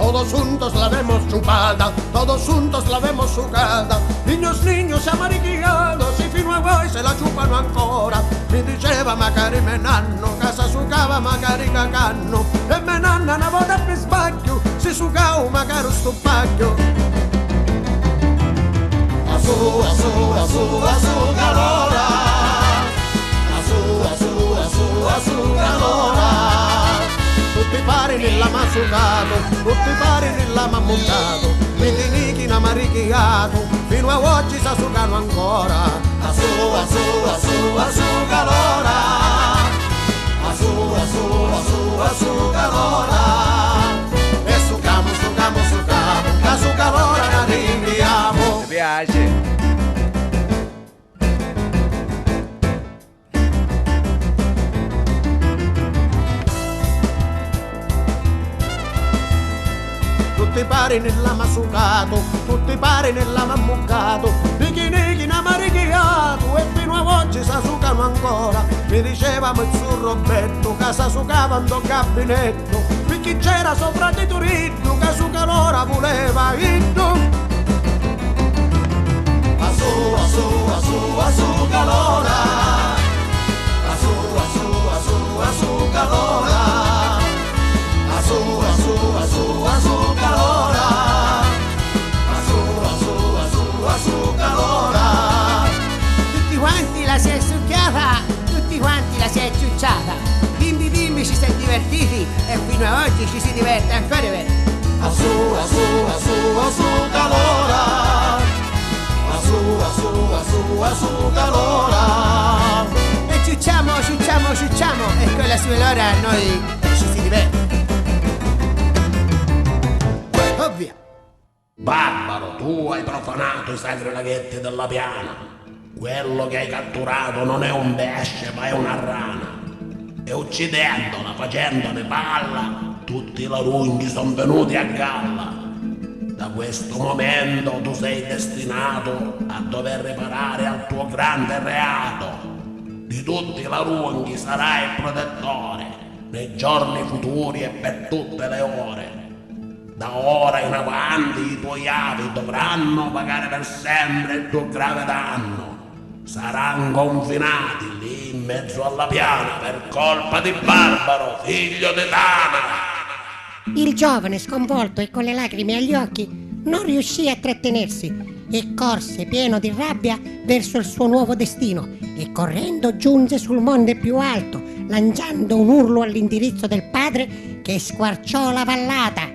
todos juntos la vemos chupada, todos juntos la vemos sucada. Niños, niños amarichiados, e fino a voi se la ciupano ancora. Mi diceva magari me nanno, casa sucava magari cacanno, e me nanna una volta per sbaglio, si sucava magari sto pacchio. Asu, asu, asu, asu, calora. Asu, asu, asu, asu, calora. Tutti pari nella mazzucato, tutti pari nella mammucato, quindi nichi namarichiato, fino a oggi sa sucano ancora. Asu, asu, asu, asu, calora. Asu, asu, asu, asu, calora. E sucamo, sucamo, sucamo, che su calora ne arriviamo. Mi piace. Tutti pari nella mazzucato, tutti pari nella mammucato, nichi namarichiato, e fino a oggi sa sucano ancora. Mi diceva Mezzu Roberto, che sa sucava in gabinetto, perché c'era sopra di turitto, che su calora voleva iddo. Asu, asu, asu, asu, calora. Asu, asu, asu, asu, calora. Asu, asu, asu, asu, calora. Asu, asu, asu, asu, calora. Tutti quanti la si è succhiata, tutti quanti la si è ciucciata. Bimbi bimbi ci si è divertiti e fino a oggi ci si diverte ancora bene. Asu, asu, asu, asu, calora. Asu, asu, asu, asu, calora. E ciucciamo, ciucciamo, ciucciamo e con la sua lora noi ci si diverte. Ovvio. Barbaro, tu hai profanato i sacri laghetti della piana. Quello che hai catturato non è un pesce, ma è una rana. E uccidendola, facendone palla, tutti i larunghi sono venuti a galla. Da questo momento tu sei destinato a dover riparare al tuo grande reato. Di tutti i larunghi sarai il protettore, nei giorni futuri e per tutte le ore. Da ora in avanti i tuoi avi dovranno pagare per sempre il tuo grave danno. Saranno confinati lì in mezzo alla piana per colpa di Barbaro, figlio di Dana. Il giovane, sconvolto e con le lacrime agli occhi, non riuscì a trattenersi e corse pieno di rabbia verso il suo nuovo destino e correndo giunse sul monte più alto, lanciando un urlo all'indirizzo del padre che squarciò la vallata.